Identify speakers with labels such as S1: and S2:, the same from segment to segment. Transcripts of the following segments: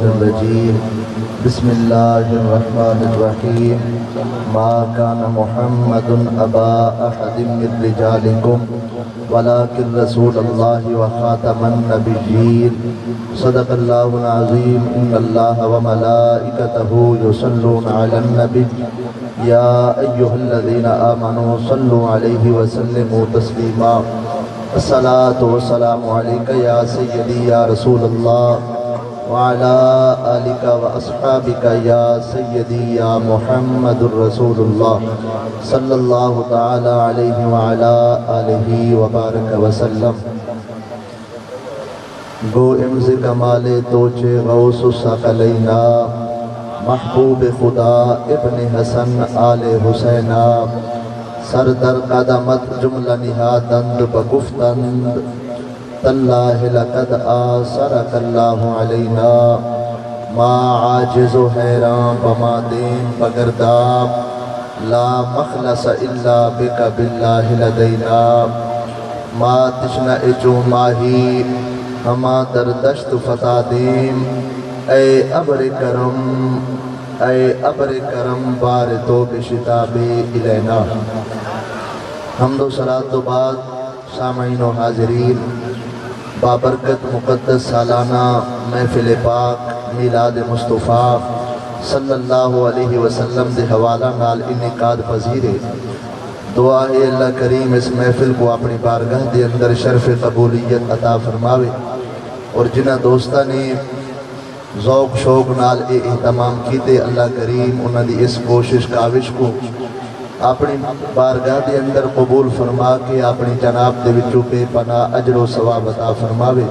S1: الرجيم بسم الله الرحمن الرحيم ما كان محمد أبا أحد من رجالكم ولكن رسول الله وخاتم النبيين صدق الله العظيم إن الله وملائكته يصلون على النبي يا أيها الذين آمنوا صلوا عليه وسلموا تسليما الصلاة والسلام عليك يا سيدي يا رسول الله وعلى آلك وأصحابك يا سيدي يا محمد رسول الله صلى الله تعالى عليه وعلى آله وبارك وسلم گو امز کمال توچے غوث الثقلینہ محبوب خدا ابن حسن آل حسینہ سردر قدمت جملہ نہادند بگفتند تاللہ لقد آثرک اللہ علینا ما عاجز و حیران بما دین بگرداب لا مخلص الا بک باللہ لدینا ما تشنع جو ماہی ہما در دشت فتح دیم اے ابر کرم بار تو بشتاب الینا حمد و صلاۃ و بعد سامعین و حاضرین بابرکت مقدس سالانہ محفل پاک میلاد مصطفیٰ صلی اللہ علیہ وسلم دے حوالہ نال انعقاد پذیرے دعا ہے اللہ کریم اس محفل کو اپنی بارگاہ دے اندر شرف قبولیت عطا فرماوے اور جنہ دوستہ نے ذوق شوق نال اہتمام کیتے اللہ کریم انہوں نے اس کوشش کاوش کو اپنی بارگاہ دے اندر قبول فرما کے اپنی جناب دے وچوں بے پناہ اجر و ثواب عطا فرماوے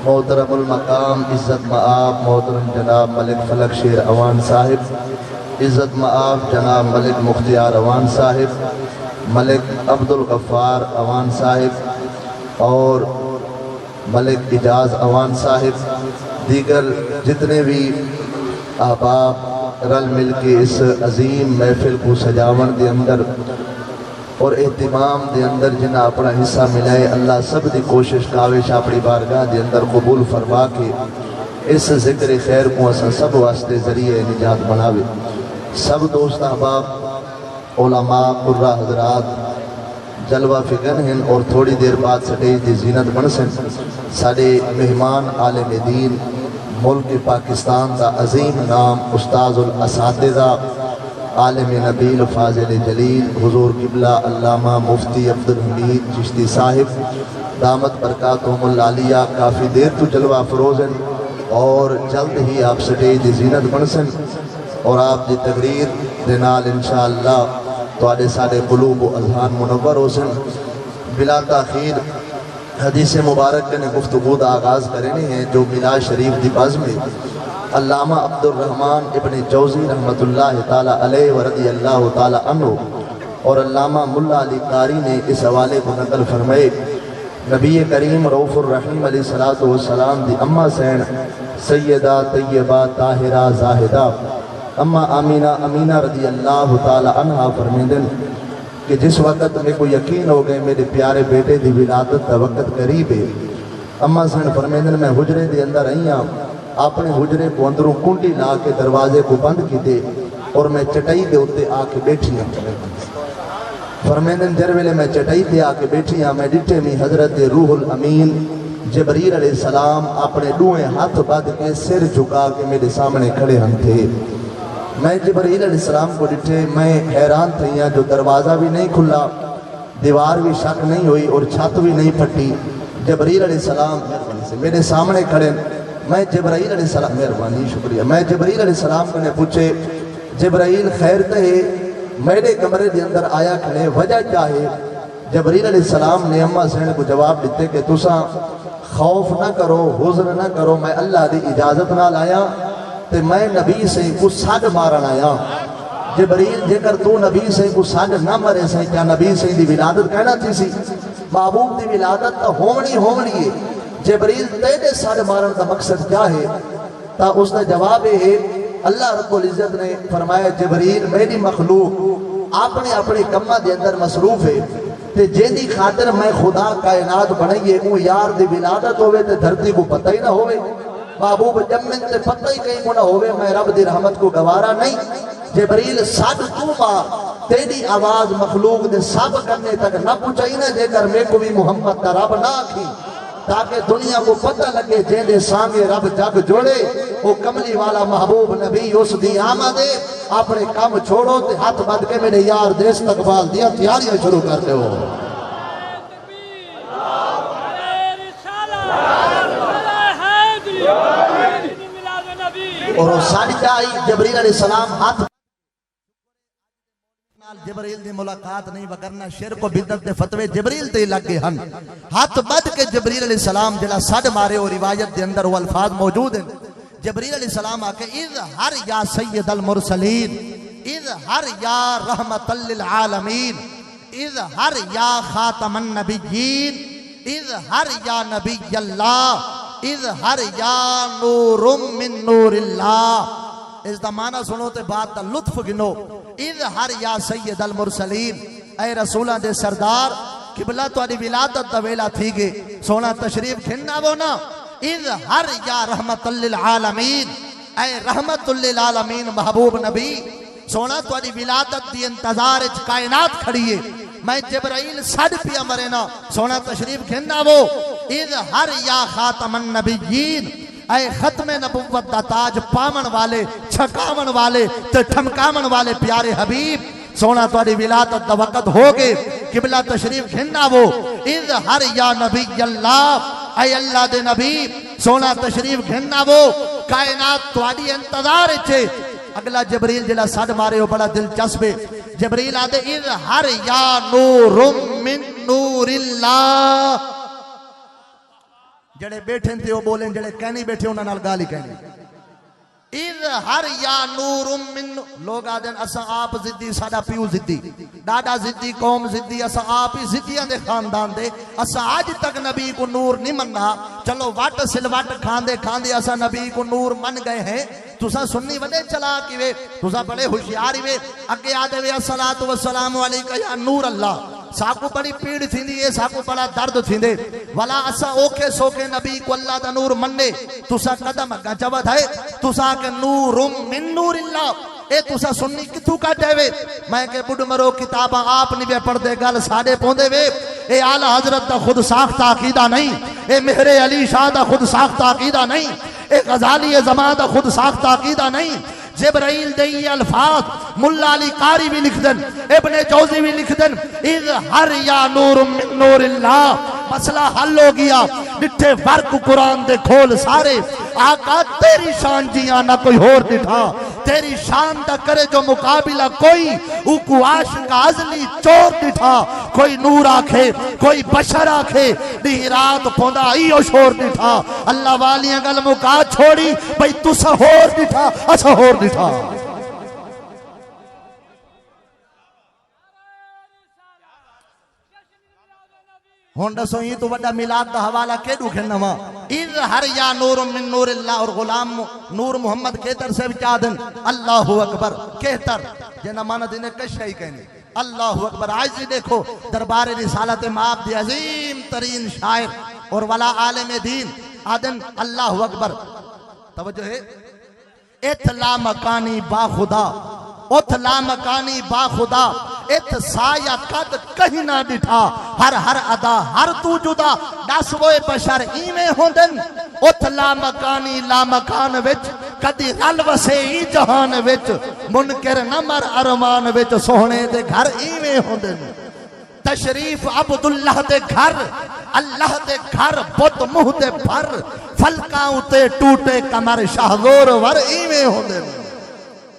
S1: محترم المقام عزت مآب محترم جناب ملک فلک شیر اوان صاحب عزت مآب جناب ملک مختیار اوان صاحب ملک عبدالغفار اوان صاحب اور ملک اجاز اوان صاحب دیگر جتنے بھی احباب رل مل کے اس عظیم محفل کو سجاون دے اندر اور اہتمام دے اندر جنہ اپنا حصہ ملائے اللہ سب دی کوشش کاوش اپنی بارگاہ دے اندر قبول فرما کے اس ذکر خیر کو اساں سب واسطے ذریعہ نجات بناوے سب دوست احباب علماء قرہ حضرات جلوہ فکر ہیں اور تھوڑی دیر بعد سٹیج دی زینت بن سن سارے مہمان عالم دین ملک پاکستان دا عظیم نام استاذ الاساتذہ عالم نبیل فاضل جلیل حضور قبلہ علامہ مفتی عبدالحمید چشتی صاحب دامت برکاتہم العالیہ کافی دیر تو جلوہ فروز ہیں اور جلد ہی آپ سٹیج دی زینت بن سن اور آپ دی تقریر دنال انشاءاللہ تو آدھے سارے قلوب و اذہان منور ہو سن بلا تاخیر حدیث مبارک نے گفتگو دا آغاز کرنے ہیں جو میلاد شریف دی باز میں علامہ عبدالرحمن ابن جوزی رحمت اللہ تعالیٰ علیہ ورضی اللہ تعالیٰ عنہ اور علامہ ملا علی قاری نے اس حوالے کو نقل فرمائے نبی کریم رؤوف الرحیم علیہ السلام دی اماں سین سیدہ طیبہ طاہرہ زاہدہ اماں امینہ رضی اللہ تعالیٰ عنہ فرمیدن کہ جس وقت میں کو یقین ہو گئے میرے پیارے بیٹے دی ولادت دا وقت قریب ہے اماں سین فرمیدن میں حجرے دے اندر آئیاں اپنے حجرے کو اندروں کنڈی لا کے دروازے کو بند کی دے اور میں چٹائی دے ہوتے آ کے بیٹھی ہوں فرمیدن جرویلے میں چٹائی دے آ کے بیٹھی ہوں میں ڈٹے میں حضرت روح الامین جبریل علیہ السلام اپنے دوئیں ہاتھ باد کے سر جھکا کے میرے سامنے کھڑے ہم تھے میں جبریل علیہ السلام کو ڈٹھے میں حیران تھیاں جو دروازہ بھی نہیں کھلا دیوار بھی شک نہیں ہوئی اور چھت بھی نہیں پھٹی جبریل علیہ السلام میرے سامنے کھڑے میں جبرائیل علیہ السلام مہربانی شکریہ میں جبرائیل علیہ السلام کو نے پوچھے جبرائیل خیر تے میرے کمرے دے اندر آیا کھڑے وجہ کیا ہے جبرائیل علیہ السلام نے اماں سین کو جواب دیتے کہ تساں خوف نہ کرو حزن نہ کرو میں اللہ دی اجازت نہ لایا تے میں نبی سے کو ساڈ مارن آیا جبرائیل جے کر تو نبی سے کو ساڈ نہ مرے سے کیا نبی سے دی ولادت کہنا تھی سی محبوب دی ولادت تو ہونی ہے جبریل تیرے ساڑھ مارن کا مقصد کیا ہے تا اس نے جواب ہے اللہ رب العزت نے فرمایا جبریل میری مخلوق اپنے کمہ دے اندر مصروف ہے تے جیدی خاطر میں خدا کائنات بنائیے وہ یار دی ولادت ہوئے تے دھرتی کو پتہ ہی نہ ہوئے محبوب جمن تے پتہ ہی کہیں کونا ہوئے میں رب دی رحمت کو گوارا نہیں جبریل ساڈ تو ماں تیری آواز مخلوق دے سب کرنے تک نہ پہنچائی نہ جے کر میں کو بھی محمد دا رب نہ آکھی تاکہ دنیا کو پتہ لگے جن دے سانگے رب جگ جوڑے وہ کملی والا محبوب نبی اس دی آمدے اپنے کام چھوڑو تے ہاتھ بد کے میرے یار دے استقبال دیا تیاریاں شروع کرتے ہو اور وہ ساڑھتا آئی جبریل علیہ السلام ہاتھ جبریل دی ملاقات نہیں وگرنا شرک و بدعت دے فتوے جبریل تے لگے ہن ہاتھ بد کے جبریل علیہ السلام جلا سڈ مارے اور روایت دے اندر وہ الفاظ موجود ہیں جبریل علیہ السلام آکے اظہر یا سید المرسلین اظہر یا رحمت للعالمین اظہر یا خاتم النبیین اظہر یا نبی اللہ اظہر یا نور من نور اللہ اس دا معنی سنو تے بات دا لطف گنو اظہر یا سید المرسلین اے رسولہ دے سردار قبلہ تو آنی ولادت دا ویلا تھی گے سونا تشریف کھننا وہ نا اظہر یا رحمت للعالمین اے رحمت للعالمین محبوب نبی سونا تو آنی ولادت دی انتظار اچ کائنات کھڑیے میں جبرائیل سڑ پیا مرینا سونا تشریف کھننا وہ اظہر یا خاتم النبیین اے ختم نبوت دا تاج پامن والے چھکاون والے تے ٹھمکاون والے پیارے حبیب سونا توڑی ولادت دا وقت ہوگے قبلہ تشریف گھننا وہ اظہر یا نبی اللہ اے اللہ دے نبی سونا تشریف گھننا وہ کائنات توڑی انتظار چھے اگلا جبریل جلا ساڑھ مارے ہو بڑا دلچسپ ہے جبریل آدھے اظہر یا نور من نور اللہ جڑے بیٹھیں تھے وہ بولیں جڑے کہنی بیٹھے انہاں نال گالی کہنی اظہر یا نور من لوگ آدھیں اسا آپ زدی ساڑا پیو زدی ڈاڈا زدی قوم زدی اسا آپ ہی زدیاں دے خاندان دے اسا آج تک نبی کو نور نہیں مننا چلو واٹ سلوٹ کھاندے اسا نبی کو نور من گئے ہیں تُسا سننی وڈے چلا کی وے تُسا بڑے ہوشیاری وے اگے آدھے وے الصلاۃ والسلام علیکہ یا نور اللہ ساکو بڑی پیڑ تھیندی ہے ساکو بڑا درد تھیندے والا اسا اوکے سوکے نبی کو اللہ دا نور مننے تُسا قدم اگا چوت ہے تُسا کہ نور من نور اللہ اے تُسا سننی کتھو کٹے وے میں کہ بڑھ مرو کتاباں آپ نہیں بے پڑھ دے گل ساڑے پوندے وے اے اعلی حضرت دا خود ساختہ عقیدہ نہیں اے مہر علی شاہ دا خود ساختہ عقیدہ نہیں اے غزالی زمان دا خود ساختہ عقیدہ نہیں جبرائیل دئی الفاظ ملا علی قاری بھی لکھ دن ابن جوزی بھی لکھ دن اظہر یا نور من نور اللہ مسئلہ حل ہو گیا نٹھے ورک قرآن دے کھول سارے آقا تیری شان جیاں نہ کوئی ہور دٹھا تیری شان دا کرے جو مقابلہ کوئی اوکو عاشق ازلی چور دٹھا کوئی نور آکھے کوئی بشر آکھے دی رات پوندا ایو شور دٹھا اللہ والیاں گل مکا چھوڑی بھئی تسا ہور دٹھا اسا ہور دٹھا ہونڈا سوئی تو وڈا ملاد دا حوالہ کے دو کھننا ماں اظہر یا نور من نور اللہ اور غلام نور محمد کہتر سے بچادن اللہ اکبر کہتر جنہ مانا دینے کشہی کہنے اللہ اکبر عائزی دیکھو دربار رسالت مآب دی عظیم ترین شاعر اور ولا عالم دین آدن اللہ اکبر توجہ ہے ات لا مکانی با خدا ات لا مکانی با خدا ات سایہ قد کہیں نہ ڈٹھا ہر ادا ہر تو جدا دسوئے بشر ایمیں ہوندن ات لا مکانی لا مکان وچ کدی رل وسے ای جہان وچ منکر نمر ارمان وچ سوہنے دے گھر ایمیں ہوندن تشریف عبداللہ دے گھر اللہ دے گھر بت منہ دے بھر فلکاں تے ٹوٹے کمر شاہزور ور ایویں ہوندن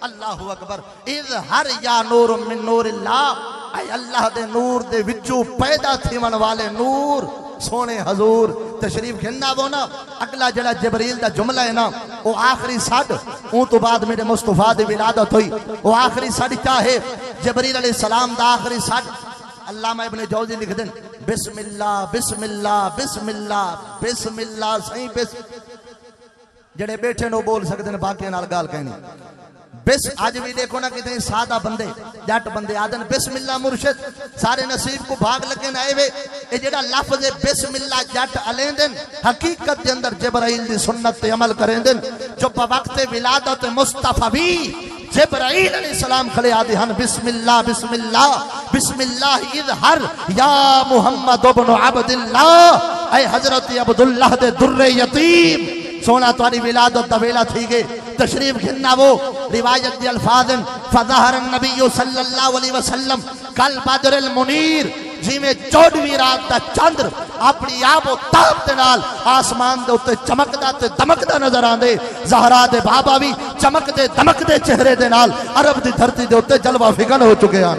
S1: اللہ اکبر اظہر یا نور من نور اللہ اے اللہ دے نور دے وچوں پیدا تھیون والے نور سونے حضور تشریف کھننا وہ نا اگلا جڑا جبریل دا جملہ ہے نا وہ آخری صد اون تو بعد میرے مصطفیٰ دی ولادت ہوئی وہ آخری صد کیا ہے جبریل علیہ السلام دا آخری صد علامہ ابن جوزی لکھ دیں بسم اللہ بسم اللہ بسم اللہ بسم اللہ صحیح بسم جڑے بیٹھے نو بول سکتے ہیں باقی نال گال کہنی بس آج بھی دیکھو نا کتنے سادہ بندے جٹ بندے آدن بسم اللہ مرشد سارے نصیب کو بھاگ لگن آئے وے اے جڑا لفظ بسم اللہ جٹ علیں دن حقیقت دے اندر جبرائیل دی سنت تے عمل کریں دن جو پا وقت ولادت مصطفی بھی جبرائیل علیہ السلام کھلے آدھے ہن بسم اللہ بسم اللہ بسم اللہ اظہر یا محمد ابن عبداللہ اے حضرت عبداللہ دے در یتیم سونا تواری ولادت دا ویلا تھی گے تشریف گھننا وہ روایت دی الفاظن فظہر النبی صلی اللہ علیہ وسلم کل بدر المنیر جی میں 14ویں رات دا چندر اپنی آب و تاب دے نال آسمان دے اتے چمکدا تے دمکدا نظر آندے زہرا دے بابا بھی چمک دے دمک دے چہرے دے نال عرب دی دھرتی دے اتے جلوہ فگن ہو چکے ہیں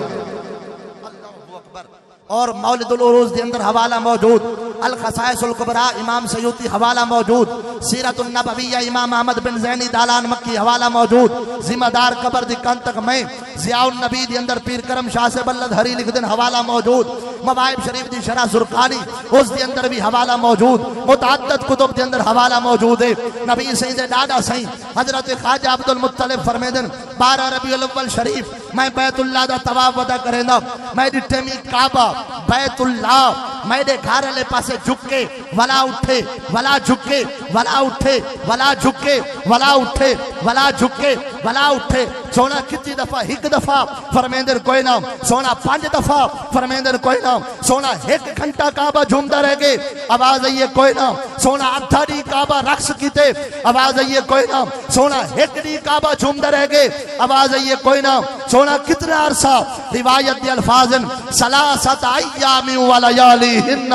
S1: اور مولد العروج دے اندر حوالہ موجود الخصائص الکبریٰ امام سیوطی حوالہ موجود سیرت النبویہ امام احمد بن زینی دالان مکی حوالہ موجود ذمہ دار قبر دی کنتک میں ضیاء النبی دی اندر پیر کرم شاہ سے بلد ہری لکھ دن حوالہ موجود مواہب شریف دی شرح زرقانی اس دی اندر بھی حوالہ موجود متعدد کتب دی اندر حوالہ موجود ہے نبی سید ڈاڈا سائیں حضرت خواجہ عبدالمطلب فرمیدن 12 ربیع الاول شریف میں بیت اللہ دا طواف ودا کریں دا میں ڈٹھے میں کعبہ بیت اللہ میں دے گھر لے پاسے جھکے ولا اٹھے ولا جھکے ولا اٹھے ولا جھکے ولا اٹھے ولا جھکے ولا اٹھے سونا کتنی دفعہ ایک دفعہ فرمیندر کوئی نام سونا 5 دفعہ فرمیندر کوئی نام سونا 1 گھنٹہ کعبہ جھومتا رہ گئے آواز آئیے کوئی نام سونا ادھا دی کعبہ رقص کیتے آواز آئیے کوئی نام سونا 1 دی کعبہ جھومتا رہ گئے آواز آئیے کوئی نام سونا کتنا عرصہ روایت دی الفاظن سلاست ایام و لیالیہن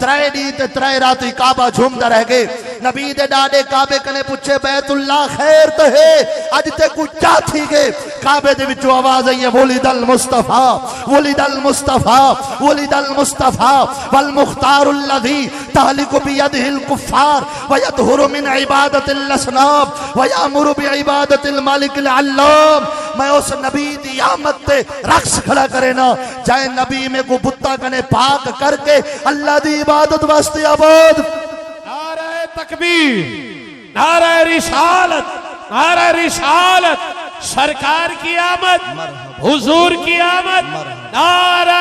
S1: 3 دی تے 3 راتی کعبہ جھومتا رہ گئے نبی دے ڈاڈے کعبے کنے پوچھے بیت اللہ خیر تو ہے اج تے کچھ کیا تھی گے کعبے دے وچوں آواز آئی ہے ولد المصطفیٰ ولد المصطفیٰ ولد المصطفیٰ والمختار الذی تہلک بیدہ الکفار ویطہر من عبادت الاسنام ویامر بعبادت المالک العلام میں اس نبی دی آمد تے رقص کھڑا کرے نا جائے نبی میں کو بتا کنے پاک کر کے اللہ دی عبادت واسطے آباد
S2: نعرہ تکبیر نعرہ رسالت نعرہ رسالت سرکار کی آمد حضور کی آمد نعرہ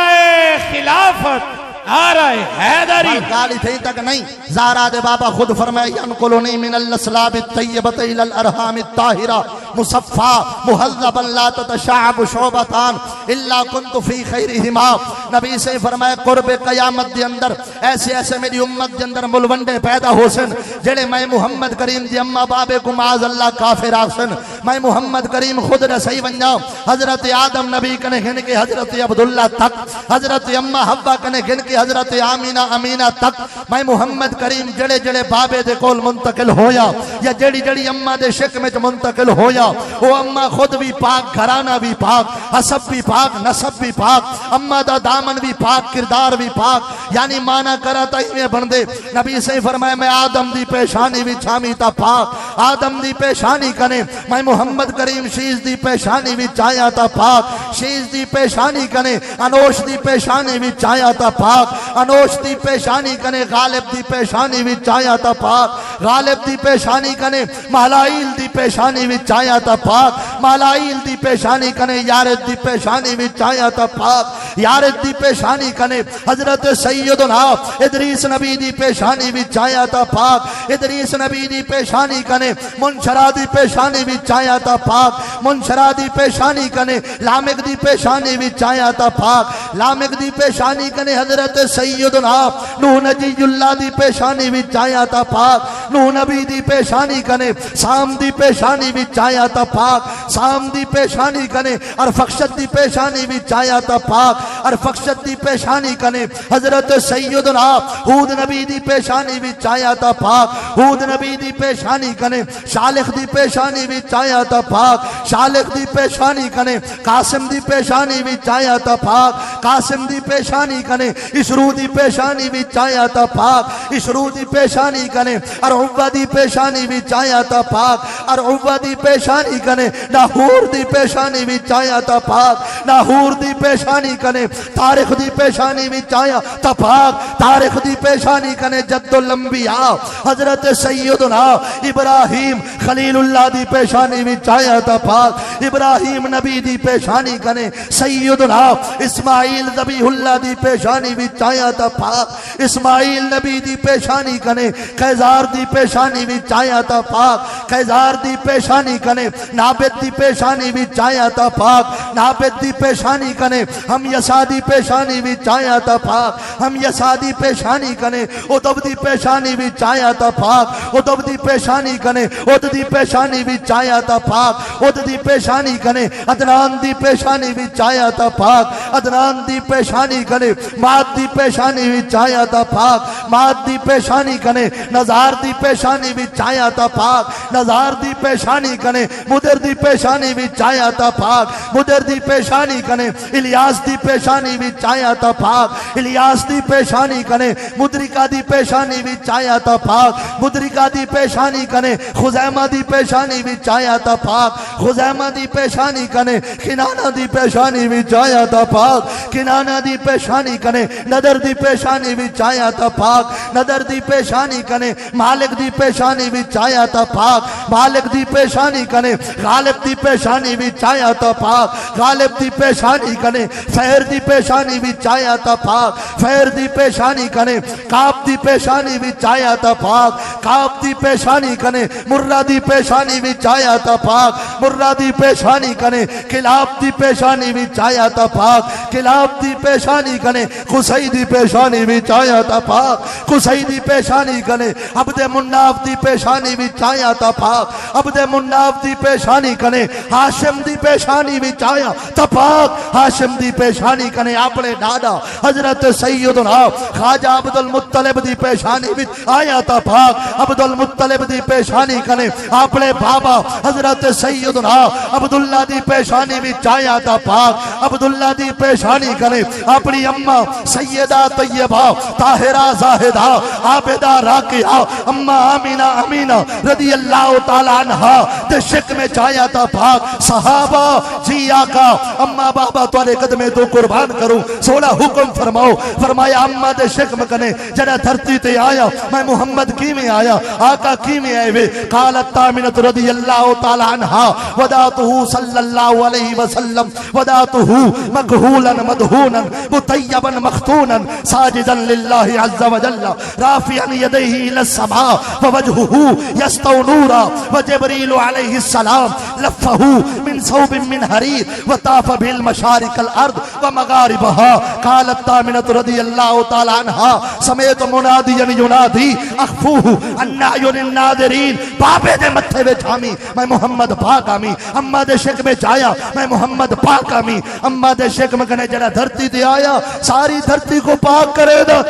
S2: خلافت نعرہ حیدری
S1: گالی تھی تک نہیں زہرا دے بابا خود فرمائے ینقلنی من الاسلاب الطیبت الى الارحام الطاہرہ مصفا محذب لا تتشعب شعبتان الا کنت فی خیرہما نبی سے فرمائے قرب قیامت دے اندر ایسے ایسے میری امت دے اندر ملونڈے پیدا ہو سن جڑے میں محمد کریم دی اما بابے کو معاذ اللہ کافر آسن میں محمد کریم خود رسی ونجا حضرت آدم نبی کنے گھن کے حضرت عبداللہ تک حضرت اما حوا کنے گھن کے حضرت آمینہ امینہ تک میں محمد کریم جڑے جڑے بابے دے کول منتقل ہویا یا جڑی جڑی اما دے شک میں منتقل ہویا وہ اما خود بھی پاک گھرانہ بھی پاک حسب بھی پاک نسب بھی پاک اما دا دامن بھی پاک کردار بھی پاک یعنی مانا کراتا ہی میں بندے نبی سے فرمائے میں آدم دی پیشانی بھی چھامی تا پاک آدم دی پیشانی کنے میں محمد کریم شیز دی پیشانی بھی چایا تا پاک شیز دی پیشانی کنے انوش دی پیشانی بھی چایا تا پاک انوش دی پیشانی کنے غالب دی پیشانی بھی چایا تا پاک غالب دی پیشانی کنے مالائیل دی پیشانی بھی چایا تا پاک مالائیل دی پیشانی کنے یارد دی پیشانی بھی چایا تا پاک یارد دی پیشانی کنے حضرت سیدنا ادریس نبی دی پیشانی بھی چایا تا پاک ادریس نبی دی پیشانی کنے منشرہ دی پیشانی بھی چایا تا پاک منشرہ دی پیشانی کنے لامک دی پیشانی بھی چایا تا پاک لامک دی پیشانی کنے حضرت سیدنا نوح نجی اللہ دی پیشانی بھی چایا تا پاک نوح نبی دی پیشانی کنے سام دی پیشانی بھی چایا تا پاک سام دی پیشانی کنے ارفخشت دی پیشانی بھی چایا تا پاک ارفخشت دی پیشانی کنے حضرت سیدنا ہود نبی دی پیشانی بھی چایا تا پاک ہود نبی دی پیشانی کنے شالخ دی پیشانی بھی چایا تا پاک شالخ دی پیشانی کنے قاسم دی پیشانی بھی چایا تا پاک قاسم دی پیشانی کنے اشرو دی پیشانی بھی چایا تا پاک اشرو دی پیشانی کنے ارعوہ دی پیشانی بھی چایا تا پاک ارعوہ دی پیشانی کنے ناہور دی پیشانی بھی چایا تا پاک لاہور دی پیشانی کنے تاریخ دی پیشانی وچ آیا تا پاک تاریخ دی پیشانی کنے جد الانبیاء حضرت سیدنا ابراہیم خلیل اللہ دی پیشانی وچ آیا تا پاک ابراہیم نبی دی پیشانی کنے سیدنا اسماعیل ذبیح اللہ دی پیشانی وچ آیا تا پاک اسماعیل نبی دی پیشانی کنے قیزار دی پیشانی وچ آیا تا پاک قیزار دی پیشانی کنے نابد دی پیشانی وچ آیا تا پاک نابد دی پیشانی کنے ہم یسا دی پیشانی وچ آیا تا پاک ہم یسا دی پیشانی کنے ادب دی پیشانی وچ آیا تا پاک ادب دی پیشانی کنے اد دی پیشانی وچ آیا تا پاک اد دی پیشانی کنے عدنان دی پیشانی وچ آیا تا پاک عدنان دی پیشانی کنے ماد دی پیشانی وچ آیا تا پاک ماد دی پیشانی کنے نزار دی پیشانی وچ آیا تا پاک نزار دی پیشانی کنے مدر دی پیشانی وچ آیا تا پاک مدر دی پیشانی کنے الیاس دی پیشانی وچ آیا تا پاک الیاس دی پیشانی کنے مدرکہ دی پیشانی وچ آیا تا پاک مدرکہ دی پیشانی کنے خزیمہ دی پیشانی وچ آیا تا پاک خزیمہ دی پیشانی کنے کنانہ دی پیشانی وچ آیا تا پاک کنانہ دی پیشانی کنے ندر دی پیشانی وچ آیا تا پاک ندر دی پیشانی کنے مالک دی پیشانی وچ آیا تا پاک مالک دی پیشانی کنے غالب دی پیشانی وچ آیا تا پاک غالب دی پیشانی کنے فہر دی پیشانی وچ آیا تا پاک فہر دی پیشانی کنے کعب دی پیشانی وچ آیا تا پاک کعب دی پیشانی کنے مرہ دی پیشانی وچ آیا تا پاک مرہ دی پیشانی کنے کلاب دی پیشانی وچ آیا تا پاک کلاب دی پیشانی کنے قصی دی پیشانی وچ آیا تا پاک قصی دی پیشانی کنے عبد مناف دی پیشانی وچ آیا تا پاک عبد مناف دی پیشانی کنے ہاشم دی پیشانی وچ آیا تا پاک ہاشم دی پیشانی کنے اپنے ڈاڈا حضرت سیدنا خواجہ عبد المطلب دی پیشانی وچ آیا تا پاک عبد المطلب دی پیشانی کنے اپنے بابا حضرت سیدنا عبداللہ دی پیشانی وچ آیا تا پاک عبداللہ دی پیشانی کنے اپنی اماں سیدہ طیبہ طاہرہ زاہدہ عابدہ راکعہ اماں آمینہ امینہ رضی اللہ تعالیٰ عنہ دے شک میں چایا تا پاک صحابہ جی آقا اماں بابا توارے قدمے تو قربان کروں سولا حکم فرماؤ فرمایا اماں دے شک میں کنے جڑا دھرتی تے آیا میں محمد کی میں آیا آقا کی میں آئے وے قالت تامنت رضی اللہ تعالیٰ عنہ وداتہو صلی اللہ علیہ وسلم وداتہو مقہولا مدہونا مطیبا مختونا ساجدا للہ عز وجل رافعا یدیہ الى السماء ووجہہو یستو نورا وجبریل علیہ السلام لفہو من صوب من حریر وطاف بالمشارق الارض ومغاربها قالت تامنت رضی اللہ تعالی عنہ سمیت منادیا ینادی اخفوہ ان اعین الناظرین بابے دے متھے وچ آمی میں محمد پاک آمی اما دے شک میں چایا میں محمد پاک آمی اما دے شک میں کنے جڑا دھرتی تے آیا ساری دھرتی کو پاک کرے دا